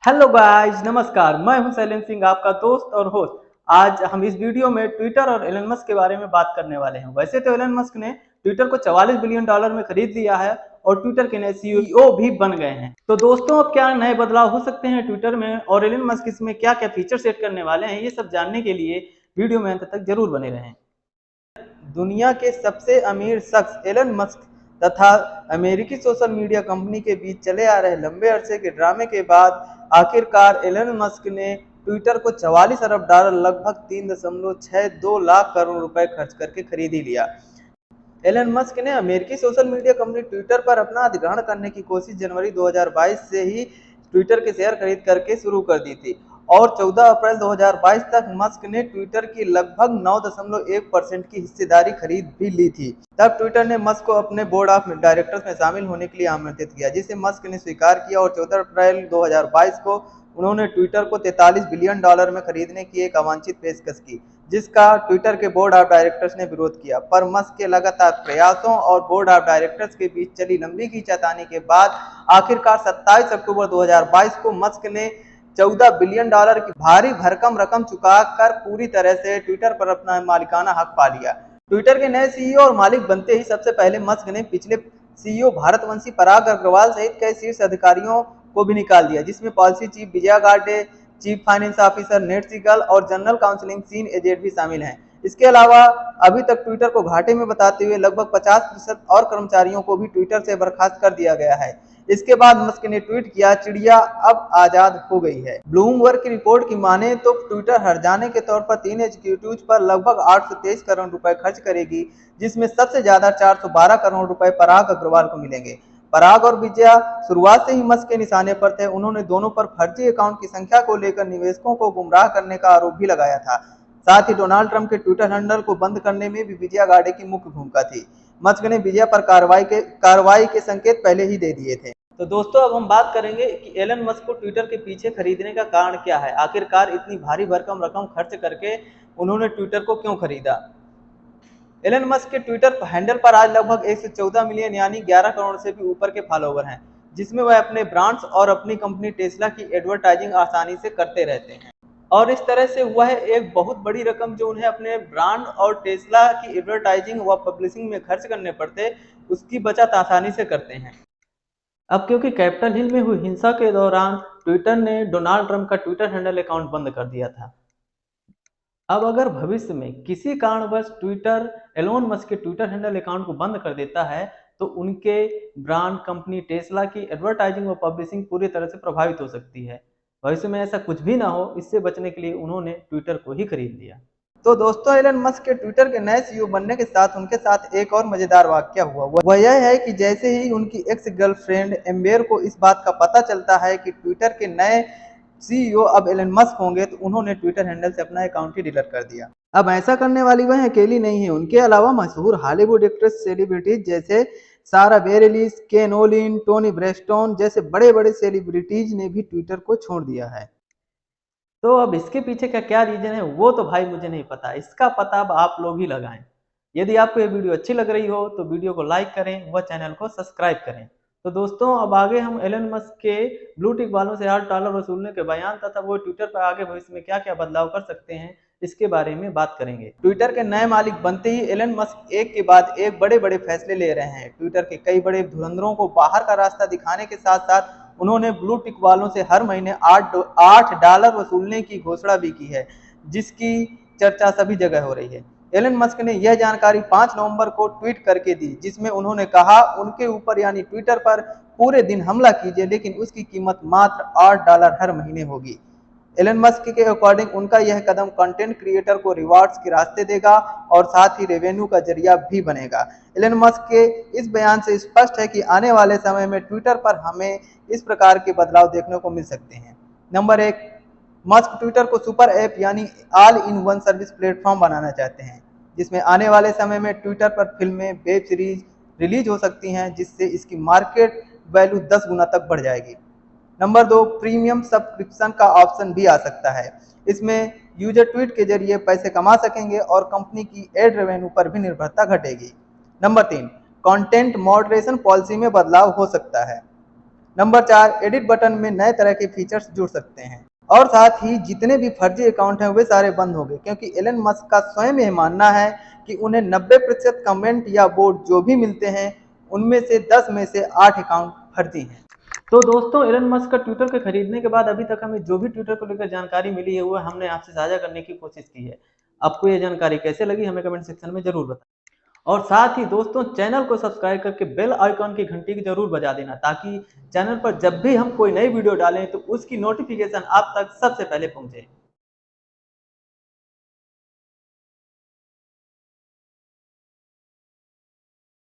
Hello guys, नमस्कार। मैं हूं शैलेंद्र सिंह, आपका दोस्त और होस्ट। आज हम इस वीडियो में ट्विटर और एलन मस्क के बारे में बात करने वाले हैं। वैसे तो एलन मस्क ने ट्विटर को $44 बिलियन में खरीद लिया है और ट्विटर के नए सीईओ भी बन गए हैं। तो दोस्तों, अब क्या नए बदलाव हो सकते हैं ट्विटर में और एलन मस्क इसमें क्या क्या फीचर सेट करने वाले हैं, ये सब जानने के लिए वीडियो में अंत तक जरूर बने रहें। दुनिया के सबसे अमीर शख्स एलन मस्क तथा अमेरिकी सोशल मीडिया कंपनी के बीच चले आ रहे लंबे अरसे के ड्रामे के बाद आखिरकार एलन मस्क ने ट्विटर को $44 अरब लगभग 3.62 लाख करोड़ रुपए खर्च करके खरीद ही लिया। एलन मस्क ने अमेरिकी सोशल मीडिया कंपनी ट्विटर पर अपना अधिग्रहण करने की कोशिश जनवरी 2022 से ही ट्विटर के शेयर खरीद करके शुरू कर दी थी और 14 अप्रैल 2022 तक मस्क ने ट्विटर की लगभग 9.1% की हिस्सेदारी खरीद भी ली थी। तब ट्विटर ने मस्क को अपने बोर्ड ऑफ डायरेक्टर्स में शामिल होने के लिए आमंत्रित किया, जिसे मस्क ने स्वीकार किया और 14 अप्रैल 2022 को उन्होंने ट्विटर को $43 बिलियन में खरीदने की एक अवांछित पेशकश की, जिसका ट्विटर के बोर्ड ऑफ डायरेक्टर्स ने विरोध किया। पर मस्क के लगातार प्रयासों और बोर्ड ऑफ डायरेक्टर्स के बीच चली लंबी खींचातानी के बाद आखिरकार 27 अक्टूबर 2022 को मस्क ने $14 बिलियन की भारी भरकम रकम चुकाकर पूरी तरह से ट्विटर पर अपना मालिकाना हक पा लिया। ट्विटर के नए सीईओ और मालिक बनते ही सबसे पहले मस्क ने पिछले सीईओ भारतवंशी पराग अग्रवाल सहित कई शीर्ष अधिकारियों को भी निकाल दिया, जिसमें policy chief Vijaya गार्डे, chief finance officer net सिगल और जनरल काउंसलिंग सीन एजेड भी शामिल हैं। इसके अलावा अभी तक ट्विटर को घाटे में बताते हुए लगभग 50% और कर्मचारियों को भी ट्विटर से बर्खास्त कर दिया गया है। इसके बाद मस्क ने ट्वीट किया, चिड़िया अब आजाद हो गई है। ब्लूमबर्ग की रिपोर्ट की माने तो ट्विटर हर्जाने के तौर पर 3 एग्जीक्यूटिव्स पर लगभग 823 करोड़ रुपए खर्च करेगी, जिसमें सबसे ज्यादा 412 करोड़ रुपए पराग अग्रवाल को मिलेंगे। पराग और विजया शुरुआत से ही मस्क के निशाने पर थे। उन्होंने दोनों पर फर्जी अकाउंट की संख्या को लेकर निवेशकों को गुमराह करने का आरोप भी लगाया था। साथ ही डोनाल्ड ट्रंप के ट्विटर हैंडल को बंद करने में भी विजया गार्डे की मुख्य भूमिका थी। मस्क ने विजया पर कार्रवाई के संकेत पहले ही दे दिए थे। तो दोस्तों, अब हम बात करेंगे कि एलन मस्क को ट्विटर के पीछे खरीदने का कारण क्या है। आखिरकार इतनी भारी भरकम रकम खर्च करके उन्होंने ट्विटर को क्यों खरीदा। एलन मस्क के ट्विटर हैंडल पर आज लगभग 114 मिलियन यानी 11 करोड़ से भी ऊपर के फॉलोवर हैं, जिसमें वह अपने ब्रांड्स और अपनी कंपनी टेस्ला की एडवर्टाइजिंग आसानी से करते रहते हैं। और इस तरह से वह एक बहुत बड़ी रकम जो उन्हें अपने ब्रांड और टेस्ला की एडवर्टाइजिंग व पब्लिशिंग में खर्च करने पड़ते, उसकी बचत आसानी से करते हैं। अब क्योंकि कैपिटल हिल में हुई हिंसा के दौरान ट्विटर ने डोनाल्ड ट्रंप का ट्विटर हैंडल अकाउंट बंद कर दिया था। अब अगर भविष्य में किसी कारणवश ट्विटर एलोन मस्क के ट्विटर हैंडल अकाउंट को बंद कर देता है, तो उनके ब्रांड कंपनी टेस्ला की एडवर्टाइजिंग और पब्लिशिंग पूरी तरह से प्रभावित हो सकती है। भविष्य में ऐसा कुछ भी ना हो, इससे बचने के लिए उन्होंने ट्विटर को ही खरीद लिया। तो दोस्तों, एलन मस्क के ट्विटर के नए सीईओ बनने के साथ उनके साथ एक और मजेदार वाकया हुआ। वह यह है कि जैसे ही उनकी एक्स गर्लफ्रेंड एम्बर को इस बात का पता चलता है कि ट्विटर के नए सीईओ अब एलन मस्क होंगे, तो उन्होंने ट्विटर हैंडल से अपना अकाउंट ही डिलीट कर दिया। अब ऐसा करने वाली वह अकेली नहीं है। उनके अलावा मशहूर हॉलीवुड एक्ट्रेस सेलिब्रिटीज जैसे सारा बेरेलिस, केन ओलिन, टोनी ब्रेस्टोन जैसे बड़े बड़े सेलिब्रिटीज ने भी ट्विटर को छोड़ दिया है। तो अब इसके पीछे का क्या रीजन है, वो तो भाई मुझे नहीं पता। इसका पता अब आप लोग ही लगाएं। यदि आपको ये वीडियो अच्छी लग रही हो तो वीडियो को लाइक करें व चैनल को सब्सक्राइब करें। तो दोस्तों, अब आगे हम एलन मस्क के ब्लू टिक वालों से $8 वसूलने के बयान तथा वो ट्विटर पर आगे भविष्य में क्या क्या बदलाव कर सकते हैं, इसके बारे में बात करेंगे। ट्विटर के नए मालिक बनते ही एलन मस्क एक के बाद एक बड़े बड़े फैसले ले रहे हैं। ट्विटर के कई बड़े धुरंधरों को बाहर का रास्ता दिखाने के साथ साथ उन्होंने ब्लू टिक वालों से हर महीने $8 वसूलने की घोषणा भी की है, जिसकी चर्चा सभी जगह हो रही है। एलन मस्क ने यह जानकारी 5 नवंबर को ट्वीट करके दी, जिसमें उन्होंने कहा, उनके ऊपर यानी ट्विटर पर पूरे दिन हमला कीजिए, लेकिन उसकी कीमत मात्र $8 हर महीने होगी। एलन मस्क के अकॉर्डिंग उनका यह कदम कंटेंट क्रिएटर को रिवार्ड्स के रास्ते देगा और साथ ही रेवेन्यू का जरिया भी बनेगा। एलन मस्क के इस बयान से स्पष्ट है कि आने वाले समय में ट्विटर पर हमें इस प्रकार के बदलाव देखने को मिल सकते हैं। नंबर 1, मस्क ट्विटर को सुपर ऐप यानी all in one service platform बनाना चाहते हैं, जिसमें आने वाले समय में ट्विटर पर फिल्में, वेब सीरीज रिलीज हो सकती हैं, जिससे इसकी मार्केट वैल्यू 10 गुना तक बढ़ जाएगी। नंबर 2, प्रीमियम सब्सक्रिप्शन का ऑप्शन भी आ सकता है। इसमें यूजर ट्वीट के जरिए पैसे कमा सकेंगे और कंपनी की एड रेवेन्यू पर भी निर्भरता घटेगी। नंबर 3, कंटेंट मॉडरेशन पॉलिसी में बदलाव हो सकता है। नंबर 4, एडिट बटन में नए तरह के फीचर्स जुड़ सकते हैं। और साथ ही जितने भी फर्जी अकाउंट हैं वे सारे बंद हो गए, क्योंकि एलन मस्क का स्वयं यह मानना है कि उन्हें 90% कमेंट या वोट जो भी मिलते हैं उनमें से 10 में से 8 अकाउंट फर्जी हैं। तो दोस्तों, एलन मस्क का ट्विटर के खरीदने के बाद अभी तक हमें जो भी ट्विटर को लेकर जानकारी मिली है वो हमने आपसे साझा करने की कोशिश की है। आपको ये जानकारी कैसे लगी हमें कमेंट सेक्शन में जरूर बताएं। और साथ ही दोस्तों, चैनल को सब्सक्राइब करके बेल आइकॉन की घंटी की जरूर बजा देना, ताकि चैनल पर जब भी हम कोई नई वीडियो डालें तो उसकी नोटिफिकेशन आप तक सबसे पहले पहुंचे।